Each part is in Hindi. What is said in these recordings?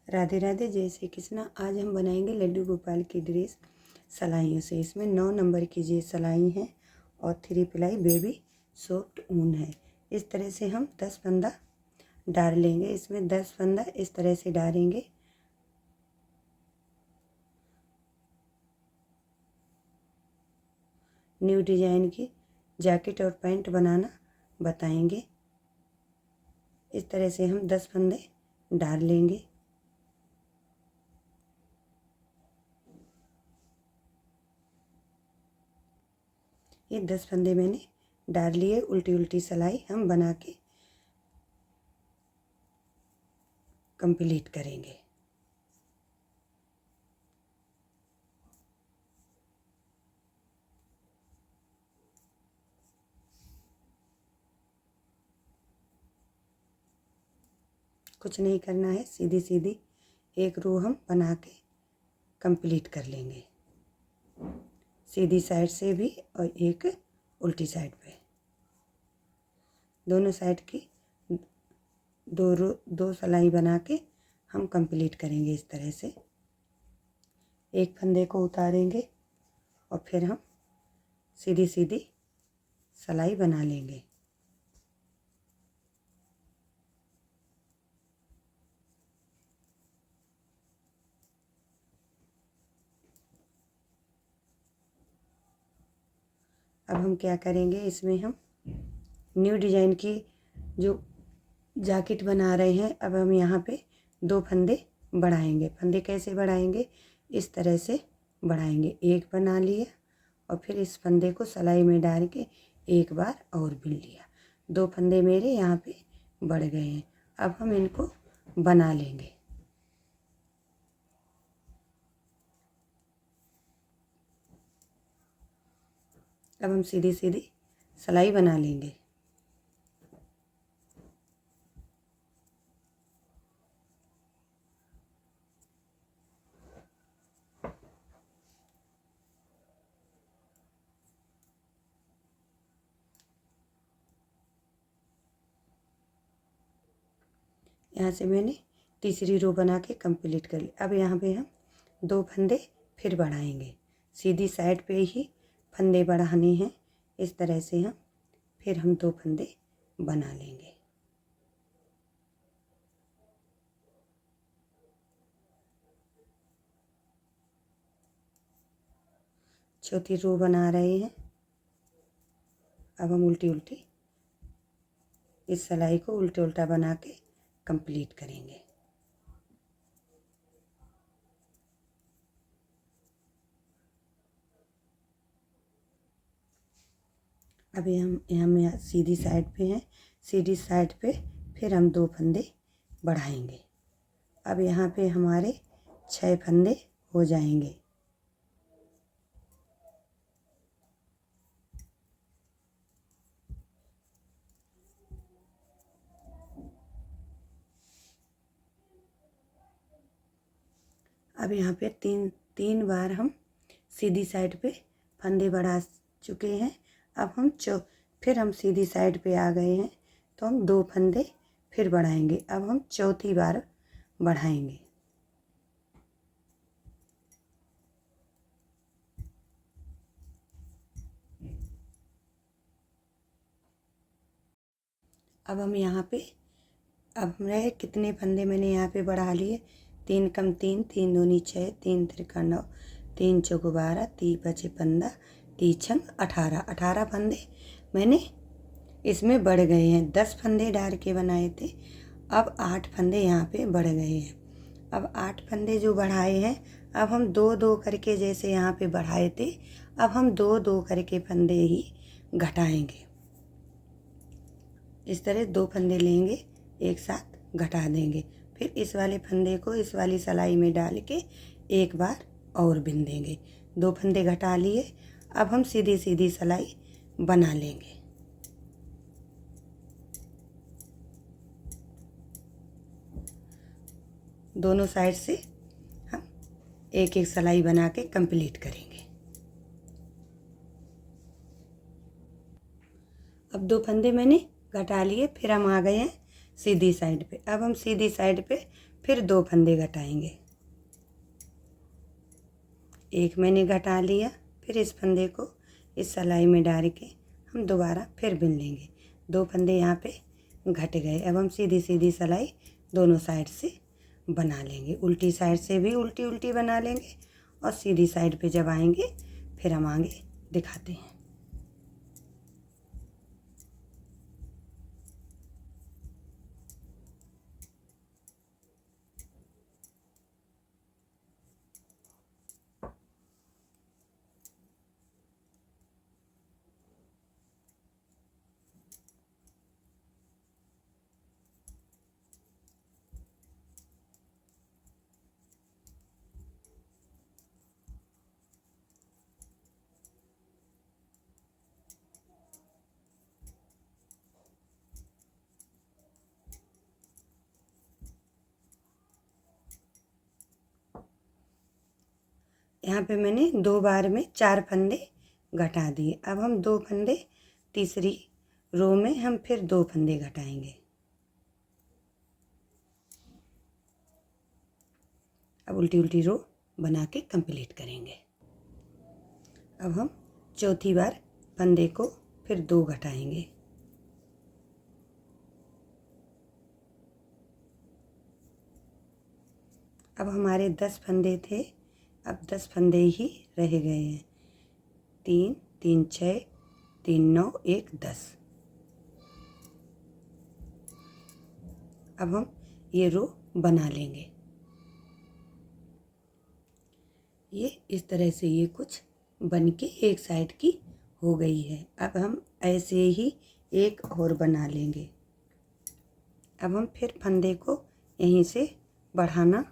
राधे राधे, जय श्री कृष्णा। आज हम बनाएंगे लड्डू गोपाल की ड्रेस सिलाइयों से। इसमें 9 नंबर की ये सिलाई है और 3 प्लाई बेबी सॉफ्ट ऊन है। इस तरह से हम 10 फंदा डाल लेंगे। इसमें 10 फंदा इस तरह से डालेंगे। न्यू डिजाइन की जैकेट और पैंट बनाना बताएंगे। इस तरह से हम 10 फंदे डाल लेंगे। ये 10 फंदे मैंने डाल लिए। उल्टी उल्टी सिलाई हम बना के कंप्लीट करेंगे। कुछ नहीं करना है, सीधी सीधी एक रो हम बना के कंप्लीट कर लेंगे। सीधी साइड से भी और एक उल्टी साइड पे, दोनों साइड की दो सिलाई बना के हम कंप्लीट करेंगे। इस तरह से एक फंदे को उतारेंगे और फिर हम सीधी सीधी सिलाई बना लेंगे। अब हम क्या करेंगे, इसमें हम न्यू डिजाइन की जो जैकेट बना रहे हैं, अब हम यहाँ पे 2 फंदे बढ़ाएंगे। फंदे कैसे बढ़ाएंगे, इस तरह से बढ़ाएंगे। एक बना लिया और फिर इस फंदे को सिलाई में डाल के एक बार और बिन लिया। 2 फंदे मेरे यहाँ पे बढ़ गए हैं। अब हम इनको बना लेंगे। अब हम सीधी सीधी सिलाई बना लेंगे। यहाँ से मैंने तीसरी रो बना के कंप्लीट कर ली। अब यहाँ पे हम 2 फंदे फिर बढ़ाएंगे। सीधी साइड पे ही फंदे बढ़ाने हैं। इस तरह से हम 2 फंदे बना लेंगे। चौथी रो बना रहे हैं। अब हम उल्टी उल्टी इस सिलाई को उल्टा उल्टा बना के कंप्लीट करेंगे। अभी हम यहाँ सीधी साइड पे हैं। सीधी साइड पे फिर हम 2 फंदे बढ़ाएंगे। अब यहाँ पे हमारे 6 फंदे हो जाएंगे। अब यहाँ पे तीन बार हम सीधी साइड पे फंदे बढ़ा चुके हैं। अब हम फिर हम सीधी साइड पे आ गए हैं, तो हम 2 फंदे फिर बढ़ाएंगे। अब हम चौथी बार बढ़ाएंगे। अब हम यहाँ पे अब रहे कितने फंदे मैंने यहाँ पे बढ़ा लिए, 3 कम 3, 3 दूनी 6, 3 त्रिका 9, 3 चौक 12, 3 पचे 15, 3 छंग 18 फंदे मैंने इसमें बढ़ गए हैं। 10 फंदे डाल के बनाए थे, अब 8 फंदे यहाँ पे बढ़ गए हैं। अब 8 फंदे जो बढ़ाए हैं, अब हम 2-2 करके जैसे यहाँ पे बढ़ाए थे, अब हम 2-2 करके फंदे ही घटाएंगे। इस तरह 2 फंदे लेंगे, एक साथ घटा देंगे। फिर इस वाले फंदे को इस वाली सिलाई में डाल के एक बार और बिन देंगे। 2 फंदे घटा लिए। अब हम सीधी सीधी सिलाई बना लेंगे। दोनों साइड से हम एक एक सिलाई बना के कंप्लीट करेंगे। अब 2 फंदे मैंने घटा लिए। फिर हम आ गए हैं सीधी साइड पे। अब हम सीधी साइड पे फिर 2 फंदे घटाएंगे। एक मैंने घटा लिया, फिर इस फंदे को इस सिलाई में डाल के हम दोबारा फिर बिन लेंगे। 2 फंदे यहाँ पे घट गए। अब हम सीधी सीधी सिलाई दोनों साइड से बना लेंगे। उल्टी साइड से भी उल्टी उल्टी बना लेंगे और सीधी साइड पे जब आएंगे फिर हम आगे दिखाते हैं। यहाँ पे मैंने 2 बार में 4 फंदे घटा दिए। अब हम 2 फंदे तीसरी रो में हम फिर 2 फंदे घटाएंगे। अब उल्टी उल्टी रो बना के कंप्लीट करेंगे। अब हम चौथी बार फंदे को फिर 2 घटाएंगे। अब हमारे 10 फंदे थे, अब 10 फंदे ही रह गए हैं। 3 3 6 3 9 1 10। अब हम ये रो बना लेंगे। ये इस तरह से ये कुछ बन के एक साइड की हो गई है। अब हम ऐसे ही एक और बना लेंगे। अब हम फिर फंदे को यहीं से बढ़ाना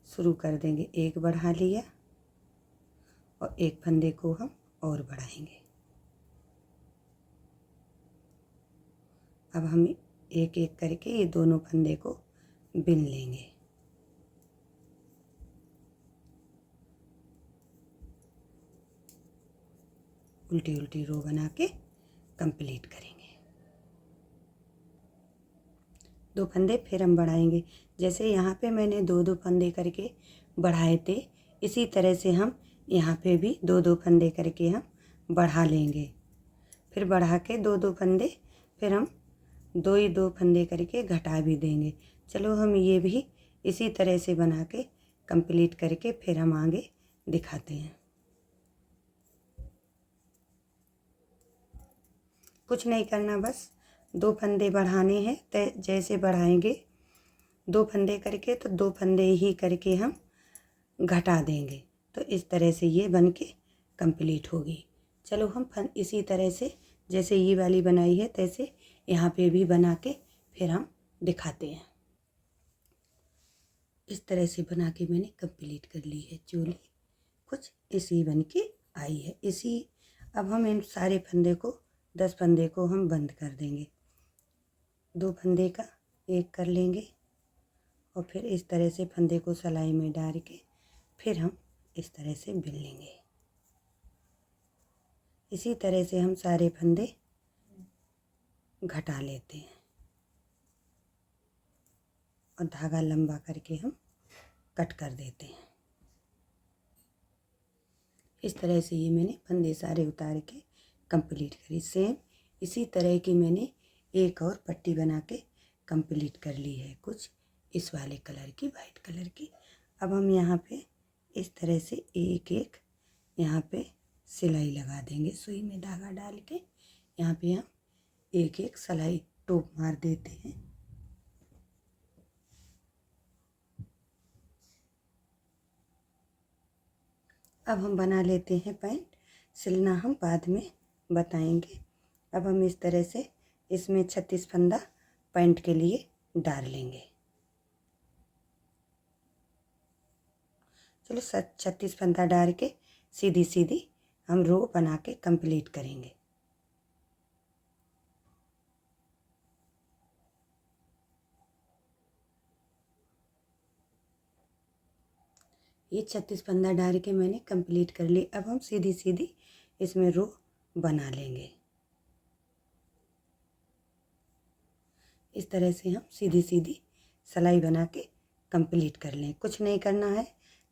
शुरू कर देंगे। एक बढ़ा लिया और एक फंदे को हम और बढ़ाएंगे। अब हम एक एक करके ये दोनों फंदे को बिन लेंगे। उल्टी उल्टी रो बना के कंप्लीट करेंगे। 2 फंदे फिर हम बढ़ाएंगे। जैसे यहाँ पे मैंने 2 फंदे करके बढ़ाए थे, इसी तरह से हम यहाँ पे भी 2 फंदे करके हम बढ़ा लेंगे। फिर बढ़ा के 2 फंदे फिर हम 2 फंदे करके घटा भी देंगे। चलो हम ये भी इसी तरह से बना के कंप्लीट करके फिर हम आगे दिखाते हैं। कुछ नहीं करना, बस 2 फंदे बढ़ाने हैं। तो जैसे बढ़ाएंगे 2 फंदे करके तो 2 फंदे ही करके हम घटा देंगे। तो इस तरह से ये बन के कंप्लीट होगी। चलो हम इसी तरह से जैसे ये वाली बनाई है तैसे यहाँ पे भी बना के फिर हम दिखाते हैं। इस तरह से बना के मैंने कंप्लीट कर ली है चोली। कुछ इसी बन के आई है इसी। अब हम इन सारे फंदे को 10 फंदे को हम बंद कर देंगे। 2 फंदे का एक कर लेंगे और फिर इस तरह से फंदे को सिलाई में डाल के फिर हम इस तरह से बिन लेंगे। इसी तरह से हम सारे फंदे घटा लेते हैं और धागा लंबा करके हम कट कर देते हैं। इस तरह से ये मैंने फंदे सारे उतार के कंप्लीट करी। सेम इसी तरह की मैंने एक और पट्टी बना के कंप्लीट कर ली है, कुछ इस वाले कलर की, वाइट कलर की। अब हम यहाँ पे इस तरह से एक एक यहाँ पे सिलाई लगा देंगे। सुई में धागा डाल के यहाँ पे हम एक एक सिलाई टोप मार देते हैं। अब हम बना लेते हैं पैंट। सिलना हम बाद में बताएंगे। अब हम इस तरह से इसमें 36 फंदा पैंट के लिए डाल लेंगे। चलो 36 फंदा डाल के सीधी सीधी हम रो बना के कंप्लीट करेंगे। ये 36 फंदा डाल के मैंने कंप्लीट कर ली। अब हम सीधी सीधी इसमें रो बना लेंगे। इस तरह से हम सीधी सीधी सिलाई बना के कंप्लीट कर लें। कुछ नहीं करना है,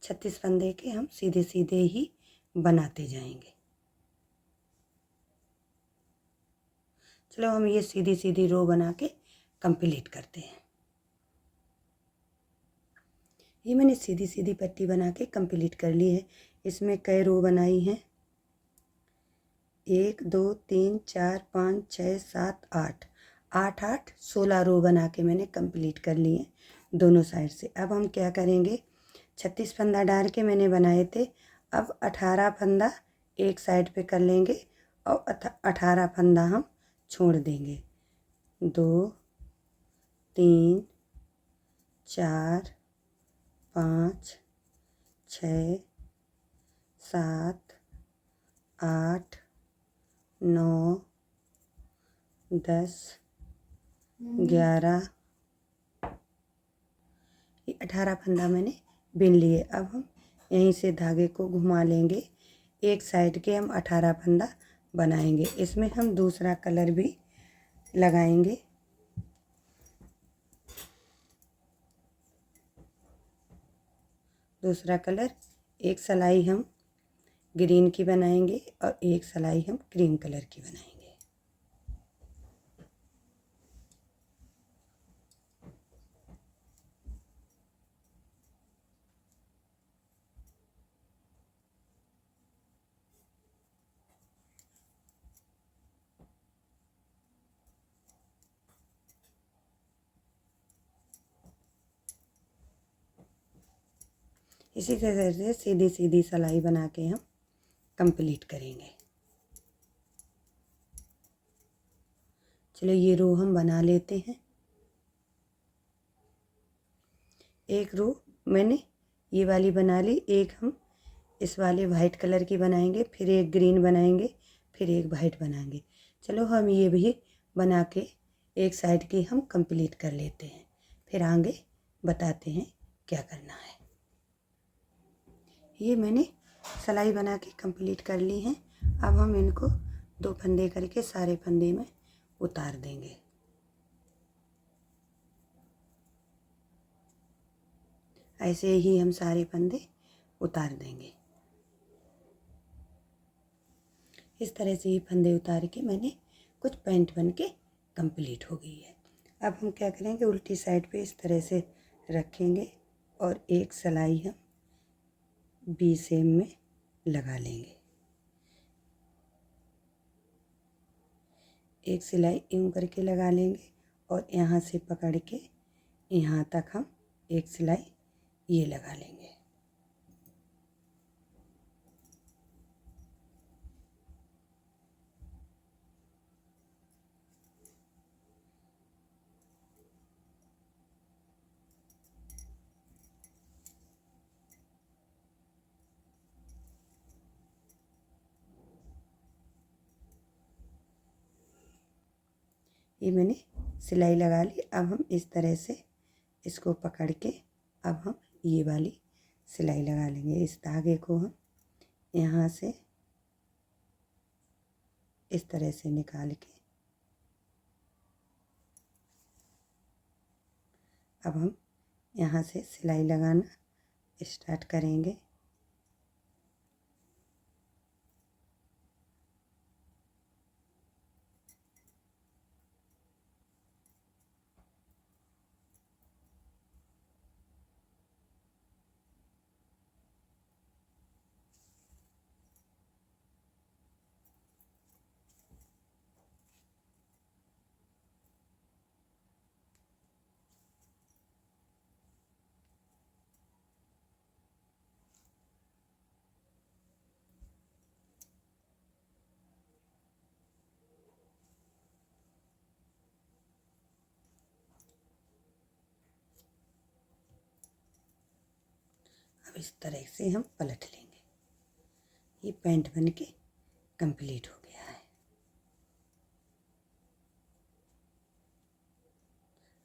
36 फंदे के हम सीधे सीधे ही बनाते जाएंगे। चलो हम ये सीधी सीधी रो बना के कंप्लीट करते हैं। ये मैंने सीधी सीधी पट्टी बना के कंप्लीट कर ली है। इसमें कई रो बनाई हैं, 1 2 3 4 5 6 7 8 8 8 16 रो बना के मैंने कंप्लीट कर लिए दोनों साइड से। अब हम क्या करेंगे, 36 फंदा डाल के मैंने बनाए थे, अब 18 फंदा एक साइड पे कर लेंगे और 18 फंदा हम छोड़ देंगे। 2 3 4 5 6 7 8 9 10 11 ये 18 फंदा मैंने बिन लिए। अब हम यहीं से धागे को घुमा लेंगे, एक साइड के हम 18 फंदा बनाएंगे। इसमें हम दूसरा कलर भी लगाएंगे। दूसरा कलर, एक सिलाई हम ग्रीन की बनाएंगे और एक सिलाई हम क्रीम कलर की बनाएंगे। इसी तरह से सीधी सीधी सिलाई बना के हम कंप्लीट करेंगे। चलो ये रो हम बना लेते हैं। एक रो मैंने ये वाली बना ली, एक हम इस वाले वाइट कलर की बनाएंगे, फिर एक ग्रीन बनाएंगे, फिर एक वाइट बनाएंगे। चलो हम ये भी बना के एक साइड की हम कंप्लीट कर लेते हैं, फिर आगे बताते हैं क्या करना है। ये मैंने सिलाई बना के कंप्लीट कर ली हैं। अब हम इनको 2 फंदे करके सारे फंदे में उतार देंगे। ऐसे ही हम सारे फंदे उतार देंगे। इस तरह से ही फंदे उतार के मैंने कुछ पैंट बन के कंप्लीट हो गई है। अब हम क्या करेंगे, उल्टी साइड पे इस तरह से रखेंगे और एक सिलाई हम बी सेम में लगा लेंगे। एक सिलाई यूँ करके लगा लेंगे और यहाँ से पकड़ के यहाँ तक हम एक सिलाई ये लगा लेंगे। ये मैंने सिलाई लगा ली। अब हम इस तरह से इसको पकड़ के अब हम ये वाली सिलाई लगा लेंगे। इस धागे को हम यहाँ से इस तरह से निकाल के अब हम यहाँ से सिलाई लगाना स्टार्ट करेंगे। अब इस तरह से हम पलट लेंगे। ये पैंट बन के कंप्लीट हो गया है।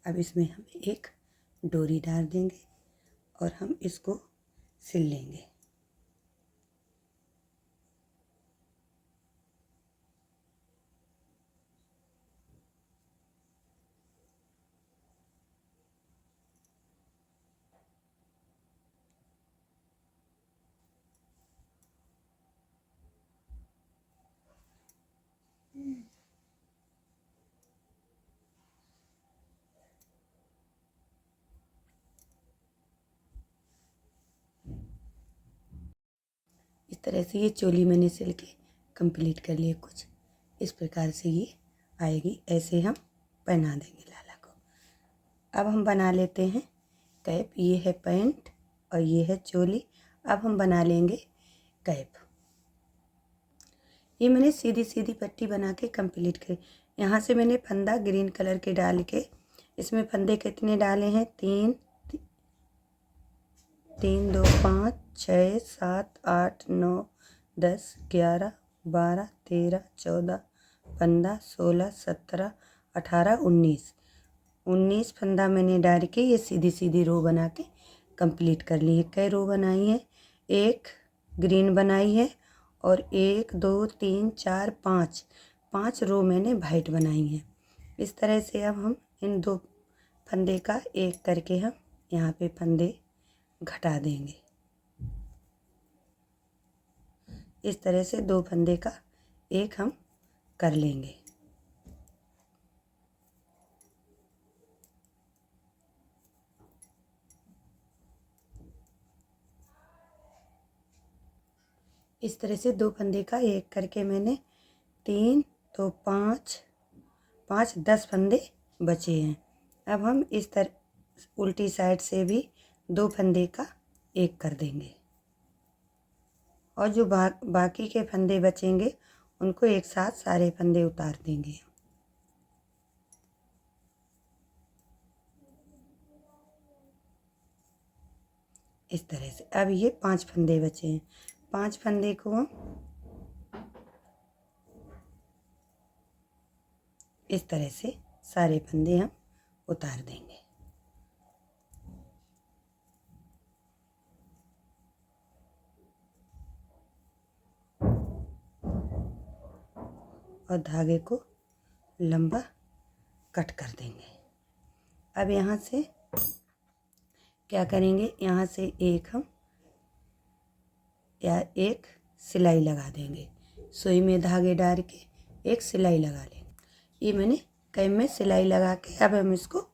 अब इसमें हम एक डोरी डाल देंगे और हम इसको सिल लेंगे। इस तरह से ये चोली मैंने सिल के कंप्लीट कर लिए। कुछ इस प्रकार से ये आएगी, ऐसे हम पहना देंगे लाला को। अब हम बना लेते हैं कैप। ये है पैंट और ये है चोली। अब हम बना लेंगे कैप। ये मैंने सीधी सीधी पट्टी बना के कंप्लीट करी। यहाँ से मैंने फंदा ग्रीन कलर के डाल के, इसमें फंदे कितने डाले हैं, 3 3 2 5 6 7 8 9 10 11 12 13 14 15 16 17 18 19 फंदा मैंने डाल के ये सीधी सीधी रो बना के कंप्लीट कर ली है। कई रो बनाई है, एक ग्रीन बनाई है और 1 2 3 4 5 रो मैंने वाइट बनाई है। इस तरह से अब हम इन 2 फंदे का एक करके हम यहाँ पे फंदे घटा देंगे। इस तरह से 2 फंदे का एक हम कर लेंगे। इस तरह से 2 फंदे का एक करके मैंने 3 तो 5 10 फंदे बचे हैं। अब हम इस तरह उल्टी साइड से भी 2 फंदे का एक कर देंगे और जो बाकी के फंदे बचेंगे उनको एक साथ सारे फंदे उतार देंगे। इस तरह से अब ये 5 फंदे बचे हैं। 5 फंदे को हम इस तरह से सारे फंदे हम उतार देंगे। और धागे को लंबा कट कर देंगे। अब यहाँ से क्या करेंगे, यहाँ से एक सिलाई लगा देंगे। सुई में धागे डाल के एक सिलाई लगा लेंगे। ये मैंने कैप में सिलाई लगा के अब हम इसको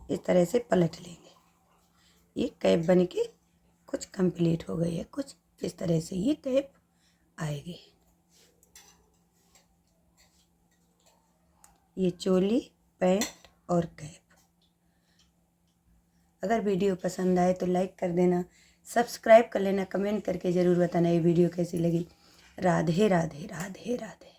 इस तरह से पलट लेंगे। ये कैप बन के कुछ कंप्लीट हो गई है। कुछ इस तरह से ये कैप आएगी। ये चोली, पैंट और कैप। अगर वीडियो पसंद आए तो लाइक कर देना, सब्सक्राइब कर लेना, कमेंट करके ज़रूर बताना ये वीडियो कैसी लगी। राधे राधे राधे राधे।